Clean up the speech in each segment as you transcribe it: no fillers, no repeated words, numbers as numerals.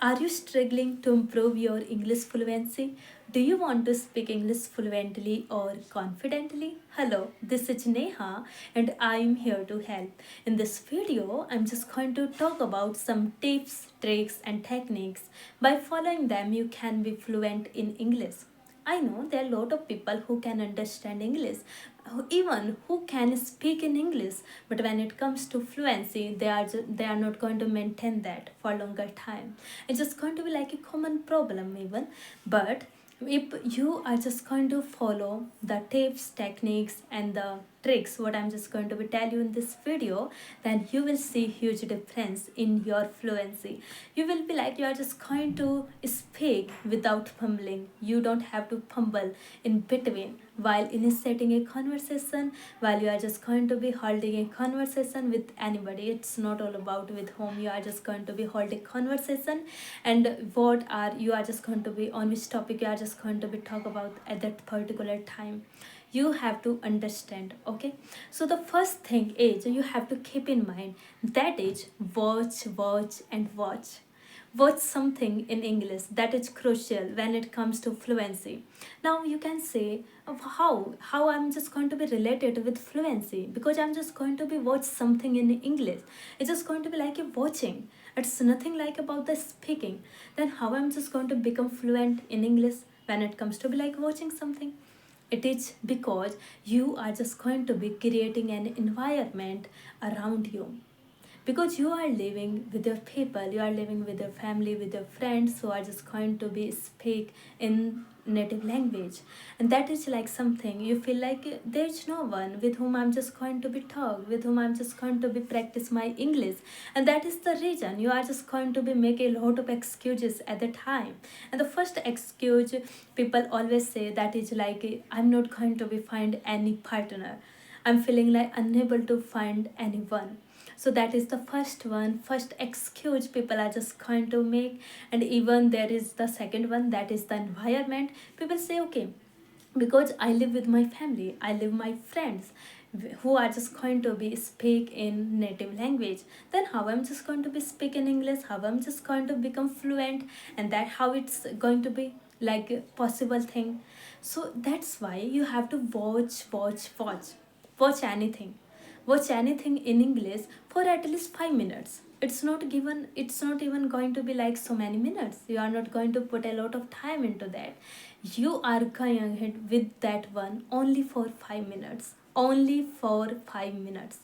Are you struggling to improve your English fluency? Do you want to speak English fluently or confidently? Hello, this is Neha and I am here to help. In this video, I'm just going to talk about some tips, tricks, and techniques. By following them, you can be fluent in English. I know there are a lot of people who can understand English, even who can speak in English, but when it comes to fluency, they are not going to maintain that for a longer time. It's just going to be like a common problem even, but if you are just going to follow the tips, techniques, and the tricks what I'm just going to be tell you in this video, then you will see huge difference in your fluency. You will be like you are just going to speak without fumbling. You don't have to fumble in between while initiating a conversation, while you are just going to be holding a conversation with anybody. It's not all about with whom you are just going to be holding conversation, and what are you are just going to be on which topic you are just going to be talk about at that particular time. You have to understand. Okay, so the first thing is you have to keep in mind, that is watch and watch something in English. That is crucial when it comes to fluency. Now you can say of how I'm just going to be related with fluency, because I'm just going to be watch something in English. It's just going to be like a watching. It's nothing like about the speaking. Then how I'm just going to become fluent in English when it comes to be like watching something? It is because you are just going to be creating an environment around you, because you are living with your people, you are living with your family, with your friends who are just going to be speak in native language. And that is like something you feel like there's no one with whom I'm just going to be talk, with whom I'm just going to be practice my English. And that is the reason you are just going to be make a lot of excuses at the time. And the first excuse people always say, that is like, I'm not going to be find any partner, I'm feeling like unable to find anyone. So that is the first one, first excuse people are just going to make. And even there is the second one, that is the environment. People say, okay, because I live with my family, I live my friends who are just going to be speak in native language, then how I'm just going to be speak in English, how I'm just going to become fluent, and that how it's going to be like a possible thing. So that's why you have to watch anything, watch anything in English for at least 5 minutes. It's not given, it's not even going to be like so many minutes. You are not going to put a lot of time into that. You are going ahead with that one only for 5 minutes. Only for 5 minutes.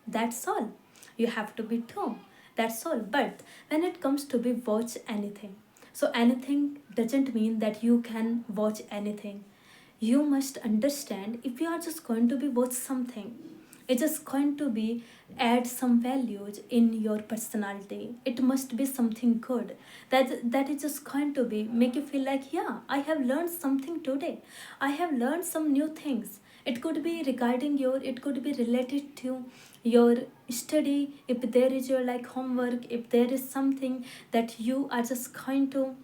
That's all. You have to be true. That's all. But when it comes to be watch anything, so anything doesn't mean that you can watch anything. You must understand, if you are just going to be watch something, it's just going to be add some values in your personality. It must be something good, that is just going to be make you feel like, yeah, I have learned something today, I have learned some new things. It could be regarding your, it could be related to your study, if there is your like homework, if there is something that you are just going to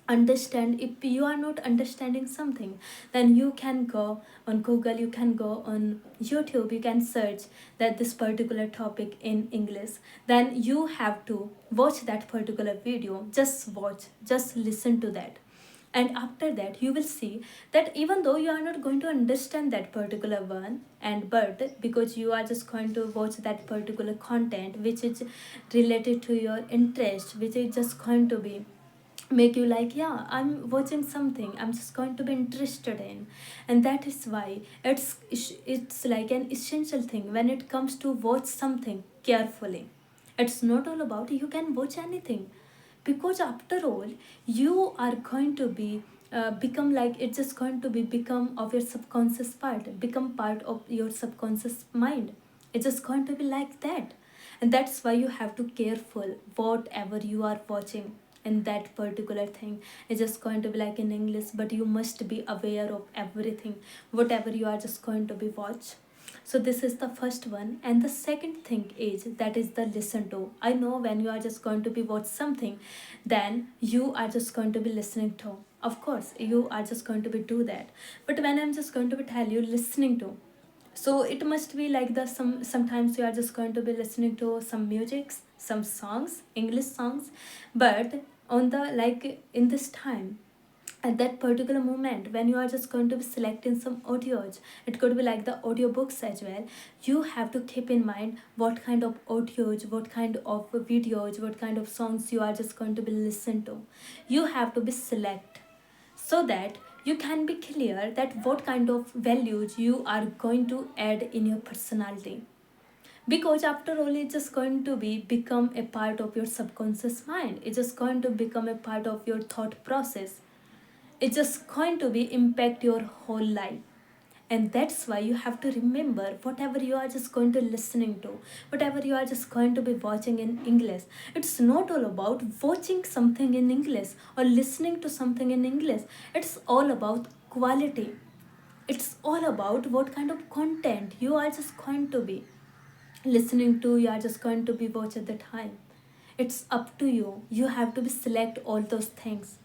understand. If you are not understanding something, then you can go on Google, you can go on YouTube, you can search that this particular topic in English. Then you have to watch that particular video, just watch, just listen to that. And after that you will see that even though you are not going to understand that particular one, and but because you are just going to watch that particular content which is related to your interest, which is just going to be make you like, yeah, I'm watching something I'm just going to be interested in. And that is why it's like an essential thing when it comes to watch something carefully. It's not all about you can watch anything, because after all you are going to be become like, it's just going to be become of your subconscious part, become part of your subconscious mind. It's just going to be like that. And that's why you have to careful whatever you are watching. And that particular thing is just going to be like in English, but you must be aware of everything whatever you are just going to be watch. So this is the first one. And the second thing is, that is the listen to. I know when you are just going to be watch something, then you are just going to be listening to, of course you are just going to be do that. But when I'm just going to be tell you listening to, so it must be like the sometimes you are just going to be listening to some music, some songs, English songs. But on the like in this time, at that particular moment when you are just going to be selecting some audios, it could be like the audiobooks as well. You have to keep in mind what kind of audios, what kind of videos, what kind of songs you are just going to be listening to. You have to be select, so that you can be clear that what kind of values you are going to add in your personality, because after all it's just going to be become a part of your subconscious mind, it's just going to become a part of your thought process, it's just going to be impact your whole life. And that's why you have to remember whatever you are just going to listening to, whatever you are just going to be watching in English, it's not all about watching something in English or listening to something in English. It's all about quality, it's all about what kind of content you are just going to be listening to, you are just going to be watch at the time. It's up to you, you have to be select all those things.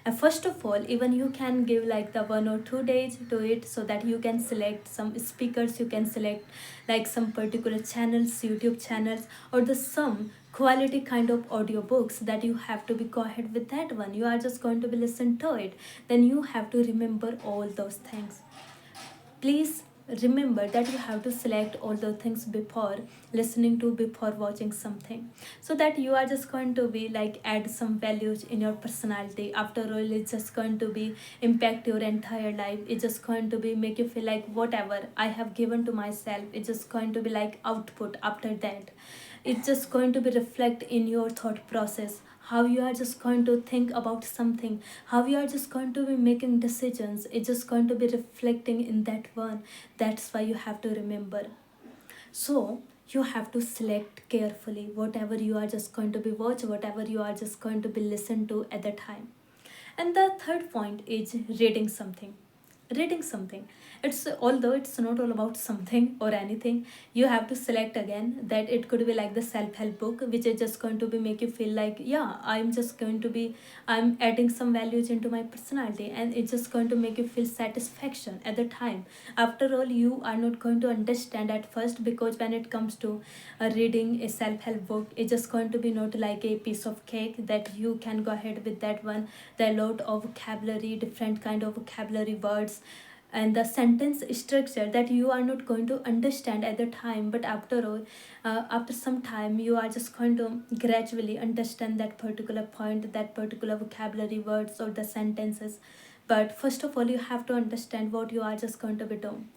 And first of all, even you can give like the 1 or 2 days to it, so that you can select some speakers, you can select like some particular channels, YouTube channels, or the some quality kind of audiobooks that you have to be go ahead with that one. You are just going to be listen to it. Then you have to remember all those things. Please remember that you have to select all the things before listening to, before watching something, so that you are just going to be like add some values in your personality. After all, it's just going to be impact your entire life, it's just going to be make you feel like whatever I have given to myself, it's just going to be like output after that. It's just going to be reflect in your thought process, how you are just going to think about something, how you are just going to be making decisions, it's just going to be reflecting in that one. That's why you have to remember. So you have to select carefully whatever you are just going to be watch, whatever you are just going to be listen to at the time. And the third point is reading something. Reading something, it's although it's not all about something or anything, you have to select again that it could be like the self-help book, which is just going to be make you feel like, yeah, I'm just going to be, I'm adding some values into my personality, and it's just going to make you feel satisfaction at the time. After all, you are not going to understand at first, because when it comes to reading a self-help book, it's just going to be not like a piece of cake that you can go ahead with that one. There are a lot of vocabulary, different kind of vocabulary words, and the sentence structure that you are not going to understand at the time, but after all, after some time, you are just going to gradually understand that particular point, that particular vocabulary words or the sentences. But first of all, you have to understand what you are just going to be doing.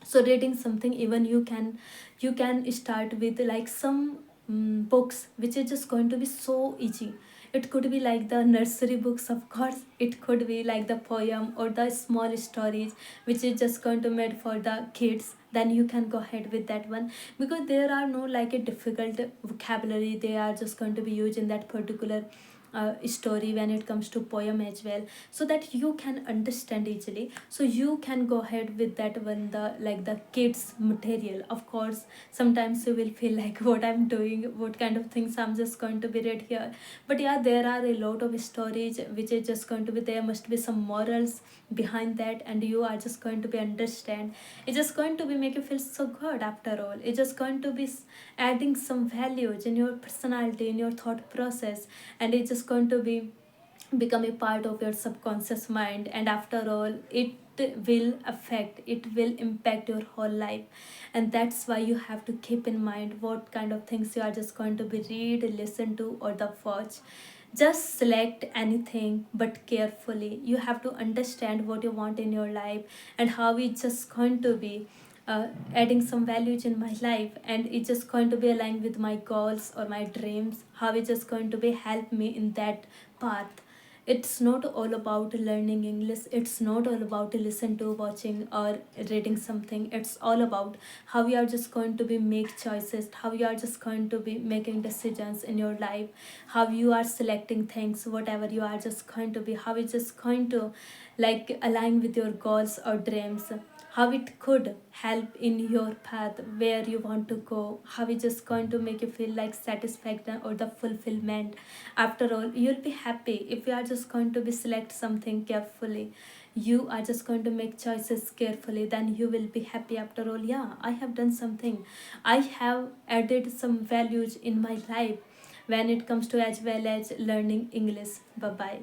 So reading something, even you can start with like some books which is just going to be so easy. It could be like the nursery books, of course, it could be like the poem or the small stories which is just going to made for the kids. Then you can go ahead with that one, because there are no like a difficult vocabulary they are just going to be used in that particular story when it comes to poem as well, so that you can understand easily. So you can go ahead with that one, the like the kids material. Of course, sometimes you will feel like what I'm doing, what kind of things I'm just going to be read here. But yeah, there are a lot of stories which is just going to be, there must be some morals behind that, and you are just going to be understand. It's just going to be make you feel so good. After all, it's just going to be adding some values in your personality, in your thought process, and it's just going to be become a part of your subconscious mind. And after all, it will affect, it will impact your whole life. And that's why you have to keep in mind what kind of things you are just going to be read, listen to, or the watch. Just select anything, but carefully. You have to understand what you want in your life, and how it's just going to be adding some values in my life, and it's just going to be aligned with my goals or my dreams, how it's just going to be help me in that path. It's not all about learning English, it's not all about listen to, watching, or reading something. It's all about how you are just going to be make choices, how you are just going to be making decisions in your life, how you are selecting things, whatever you are just going to be, how it's just going to like align with your goals or dreams, how it could help in your path where you want to go, how it's just going to make you feel like satisfaction or the fulfillment. After all, you'll be happy if you are just going to be select something carefully, you are just going to make choices carefully, then you will be happy. After all, yeah, I have done something, I have added some values in my life, when it comes to as well as learning English. Bye bye.